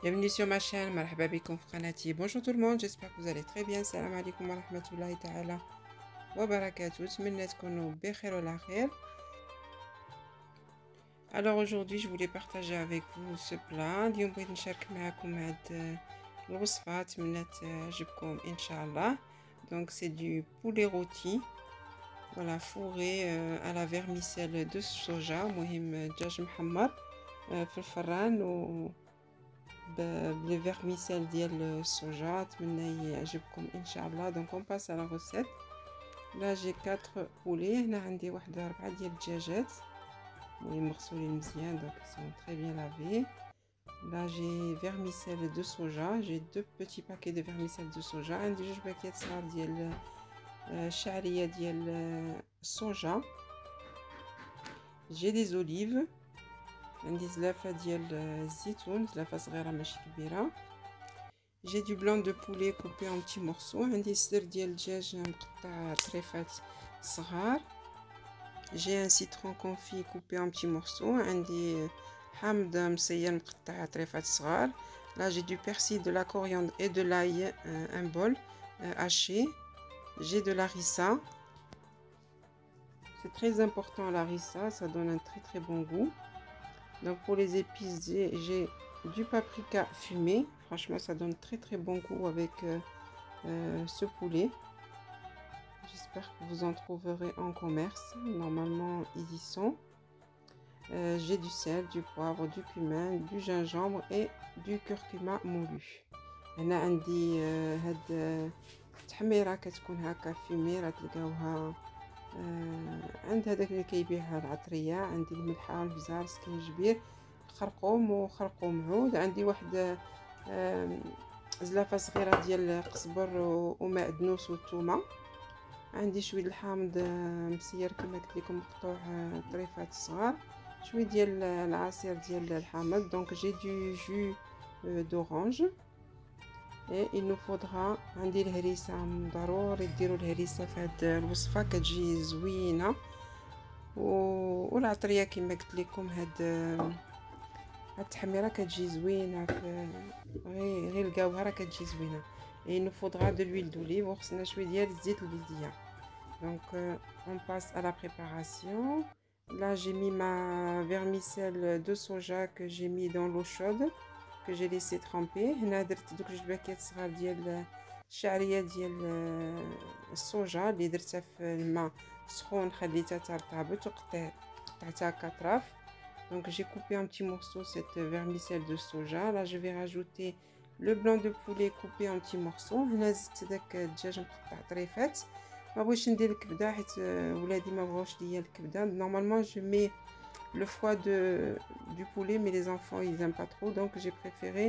Bienvenue sur ma chaîne, marhaba bikoum fi qanati. Bonjour tout le monde, j'espère que vous allez très bien. Salam alaikum wa rahmatullahi ta'ala wa barakatuh. Nتمنى تكونوا بخير وعلى خير. Alors aujourd'hui, je voulais partager avec vous ce plat. اليوم بغيت نشارك معكم هاد الوصفة نتمنى تعجبكم إن شاء الله. Donc c'est du poulet rôti. Voilà, fourré à la vermicelle de soja. مهم دجاج محمر في الفران و les vermicelles ديال الصوجا. نتمنى يعجبكم ان شاء الله. دونك on passe à la recette. Là j'ai 4 poulets. هنا عندي واحد 4 ديال الدجاجات المهم مغسولين مزيان donc ils sont très bien lavés. Là j'ai vermicelle de soja, j'ai 2 petits paquets de vermicelle de soja. عندي جوج باكيات صغار ديال الشعريه ديال الصوجا. J'ai des olives. عندي زلافه ديال الزيتون، زلافه صغيره ماشي كبيره. J'ai du blanc de poulet coupé en petits morceaux. عندي صدر ديال الدجاج مقطع طريفات صغار. J'ai un citron confit coupé en petits morceaux. عندي حامض مصير مقطع طريفات صغار. Là j'ai du persil, de la coriandre et de l'ail, un bol haché. J'ai de l'harissa. C'est très important l'harissa, ça donne un très bon goût. Donc pour les épices, j'ai du paprika fumé. Franchement, ça donne très bon goût avec ce poulet. J'espère que vous en trouverez en commerce. Normalement, ils y sont. J'ai du sel, du poivre, du cumin, du gingembre et du curcuma moulu. هنا عندي هاد التحميرة كتكون هكا فيمي، راه تلقاوها عند هذاك اللي كيبيعها العطريه. عندي الملحه، البزار، السكينجبير، الخرقوم وخرقوم عود. عندي واحد زلافه صغيره ديال القزبر ومعدنوس والثومه. عندي شويه الحامض مسير كما قلت لكم مقطوع طريفات صغار. شويه ديال العصير ديال الحامض. دونك جي دو جو d'orange. Et il nous faudra عندي الهريسة، ضروري ديروا الهريسة في هاد الوصفة كتجي زوينة. والعطرية كما قلت لكم هاد التحميرة كتجي زوينة غير لقاوها راه كتجي زوينة. Et il nous faudra de l'huile d'olive وخصنا شوية ديال الزيت البلدية. Donc on passe à la préparation. Là j'ai mis ma vermicelle de soja que j'ai mis dans l'eau chaude que j'ai laissé tremper. هنا درت دوك جوج باكيات صغار ديال الشعريه ديال الصوجا اللي درتها في الماء سخون، خليتها ترطبت وقطعتها كطراف. Donc j'ai coupé en petits morceaux cette vermicelle de soja. Là je vais rajouter le blanc de poulet coupé en petits morceaux. هنا زدت داك الدجاج مقطع طريفات. ما بغيتش ندير الكبده حيت ولادي ما بغاوش ليا الكبده. Normalement je mets le foie du poulet, mais les enfants ils aiment pas trop, donc j'ai préféré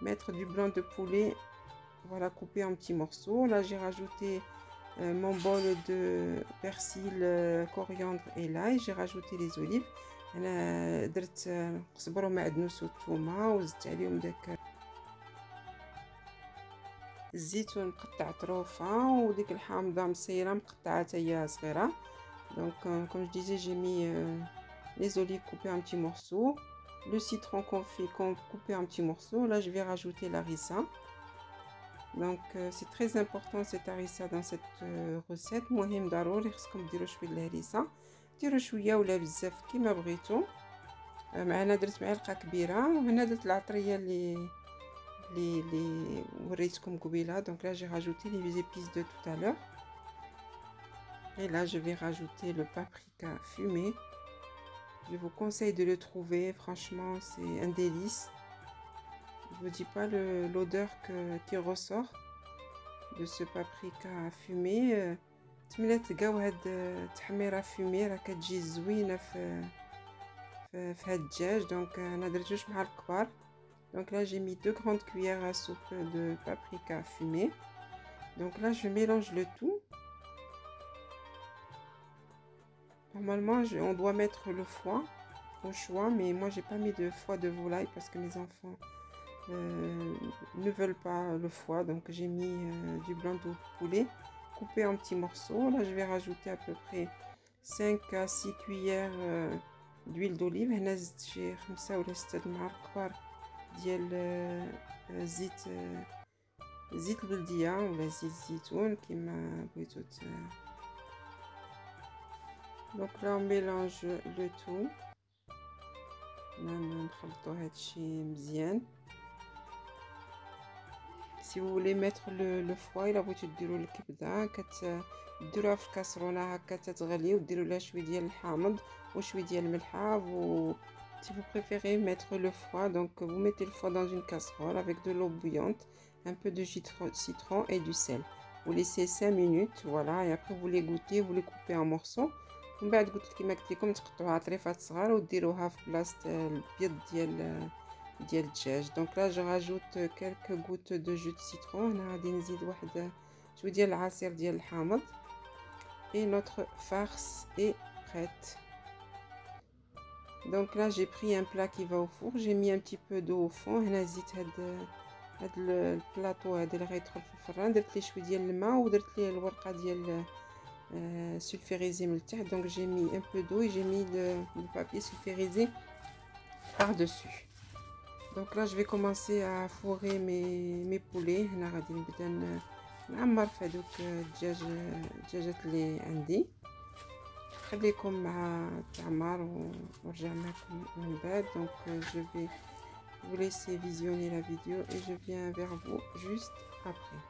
mettre du blanc de poulet, voilà, coupé en petits morceaux. Là j'ai rajouté mon bol de persil, coriandre et l'ail. J'ai rajouté les olives. انا درت قزبر ومعدنوس والثومه وزدت عليهم داك الزيتون مقطع طروفه وديك الحامضه مصيره مقطعه هي صغيره. Donc comme je disais, j'ai mis les olives coupées en petits morceaux, le citron confit coupé en petits morceaux. Là je vais rajouter l'harissa. Donc c'est très important cette harissa dans cette recette. مهم ضروري خصكم ديروا شويه الهريسه، ديروا شويه ولا بزاف كيما بغيتوا. معنا درت معلقه كبيره. وهنا درت العطريه اللي وريتكم قبيله. Donc là j'ai rajouté les épices de tout à l'heure. Et là je vais rajouter le paprika fumé. Je vous conseille de le trouver, franchement c'est un délice. Je vous dis pas l'odeur qui ressort de ce paprika fumé. تمنى تلقاو هاد التحميره فيمي راه كتجي زوينه في هاد الدجاج. دونك انا درت جوج معالق كبار. Donc là j'ai mis 2 grandes cuillères à soupe de paprika fumé. Donc là je mélange le tout. Normalement on doit mettre le foie au choix, mais moi j'ai pas mis de foie de volaille parce que mes enfants ne veulent pas le foie. Donc j'ai mis du blanc de poulet coupé en petits morceaux. Là je vais rajouter à peu près 5 à 6 cuillères d'huile d'olive. هنا زدت شي 5 ولا 6 معالق كبار ديال زيت البلديه ولا زيت الزيتون كيما بغيتو. دونك لا ميلانج لو تو، نخلطو هادشي مزيان. Si vous voulez mettre le foie الا بغيتو ديروا الكبده كديروها في الكاسرونه هكا تتغلي وديروا لها شويه ديال الحامض وشويه ديال الملحه. Si vous préférez mettre le foie, donc vous mettez le foie dans une casserole avec de l'eau bouillante, un peu de jus de citron et du sel. Vous laissez 5 minutes, voilà, et après vous les goûtez, vous les coupez en morceaux. ومن بعد كما قلت لكم تقطعوها طريفات صغار وديروها في بلاصه البيض ديال الدجاج. دونك لا جو راجوت كالك غوت دو جو دو سيترون. هنا غادي نزيد واحد شويه ديال العصير ديال الحامض. et notre farce est prête. Donc là j'ai pris un plat qui va au four, j'ai mis un petit peu d'eau au fond. هنا زيت هاد البلاطو هذا اللي غيدخل في الفران، درت ليه شويه ديال الماء ودرت ليه الورقه ديال sulfurisé من التحت. donc j'ai mis un peu d'eau et j'ai mis le papier sulfurisé par dessus. Donc là je vais commencer à fourrer mes poulets. هنا غادي نبدا نعمر في هذوك الدجاجات اللي عندي. خليكم مع التعمار ونرجع معكم من بعد. donc je vais vous laisser visionner la vidéo et je viens vers vous juste après.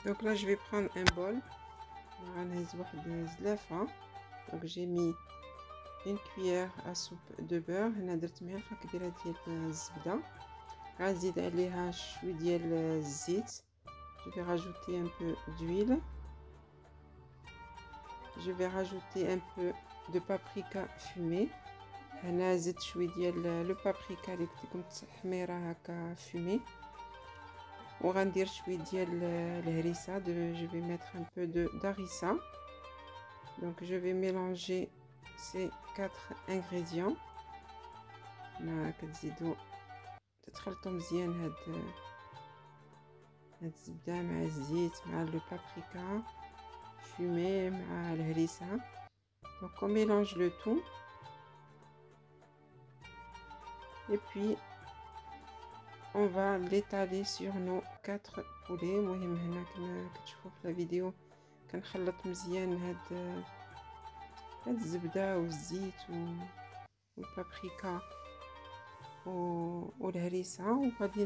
Donc là je vais prendre un bol. Donc j'ai mis une cuillère à soupe de beurre. هنا درت معلقه كبيره ديال الزبده. غنزيد عليها شويه ديال الزيت. Je vais rajouter un peu d'huile. Je vais rajouter un peu de paprika fumé. هنا زدت شويه ديال لو بابريكا اللي قلت لكم تحميره هكا فumé. وغندير شويه ديال الهريسه. Je vais mettre un peu d'harissa. Donc je vais mélanger ces 4 ingrédients. هنا كتزيدوا تتخلطوا مزيان هاد الزبده مع الزيت مع لو بابريكا fumé مع الهريسه. Donc on mélange le tout. Et puis on va l'étaler sur nos 4 poulets. مهم هنا كما كتشوفوا في الفيديو كنخلط مزيان هاد الزبده والزيت والبابريكا والهريسه. وغادي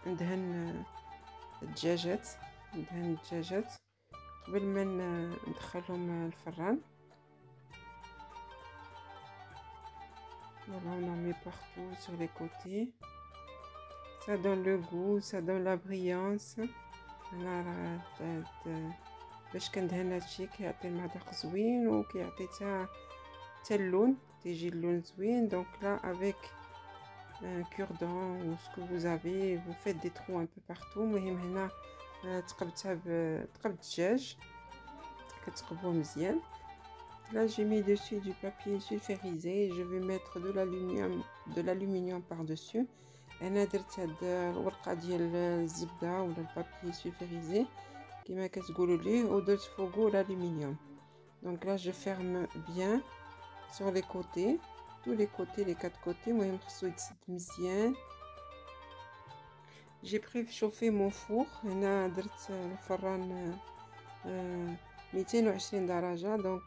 ندهن الدجاجات قبل ما ندخلهم الفران. Voilà, on en met partout sur les côtés. Ça donne le goût, ça donne la brillance. باش كندهن هادشي كيعطي المذاق زوين وكيعطي حتى اللون، تيجي اللون زوين. دونك لا avec un cure-dent ou ce que vous avez, vous faites des trous un peu partout. المهم هنا تقبتها بتقب الدجاج كتقبوه مزيان. Là j'ai mis dessus du papier sulfurisé. Je vais mettre de l'aluminium par dessus. انا درت هاد الورقه ديال الزبده ولا البابي سولفيريزي كما كتقولوا ليه ودرت فوقو l'aluminium. Donc là je ferme bien sur les côtés, tous les côtés, les 4 côtés. المهم خصو يتسد مزيان. J'ai préchauffé mon four. هنا درت الفران 220 درجة. Donc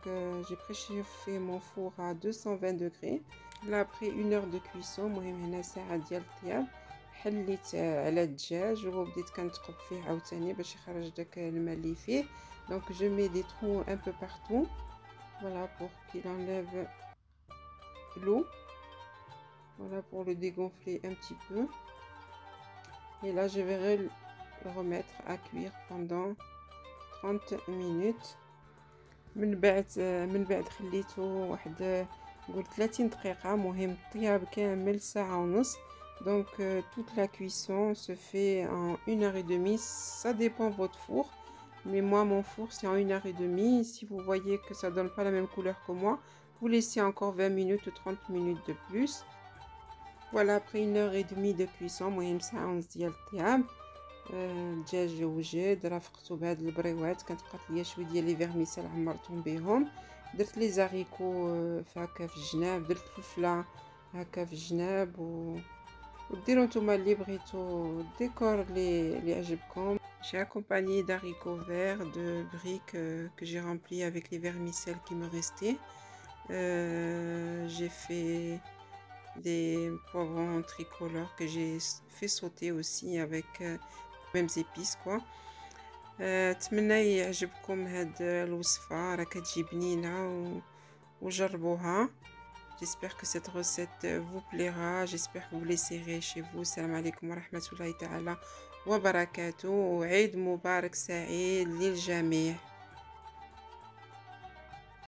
j'ai préchauffé mon four à 220 degrés. Là après 1 heure de cuisson. المهم هنا ساعة ديال الطياب. حليت على الدجاج وبديت كنتقب فيه عاوتاني باش يخرج داك الماء اللي فيه. Donc je mets des trous un peu partout. Voilà pour qu'il enlève l'eau. Voilà, pour le dégonfler un petit peu. Et là, je vais le remettre à cuire pendant 30 minutes. من بعد خليته واحد قول 30 دقيقة. مهم الطياب كامل ساعة ونص. Donc toute la cuisson se fait en 1h30. Ça dépend votre four, mais moi mon four c'est en 1h30. Si vous voyez que ça donne pas la même couleur que moi, vous laissez encore 20 minutes ou 30 minutes de plus. Voilà, après 1h30 de cuisson. مهم ساعة ونص ديال الطياب. الدجاج وجد رافقته بهاد البريوات. كانت بقات ليا شويه ديال لي فيرميسيل عمرتهم بهم. درت لي زاريكو هكا في الجناب. درت الفلفله هكا في الجناب وديروا نتوما اللي بغيتو الديكور اللي عجبكم. J'ai accompagné d'haricots verts, de briques que j'ai remplies avec les vermicelles qui me restaient. J'ai fait des poivrons tricolores que j'ai fait sauter aussi avec mêmes épices quoi. نتمنى يعجبكم هاد الوصفة، راه كتجي بنينة وجربوها. J'espère que cette recette vous plaira. J'espère que vous l'essayerez chez vous. السلام عليكم ورحمة الله تعالى وبركاته، وعيد مبارك سعيد للجميع.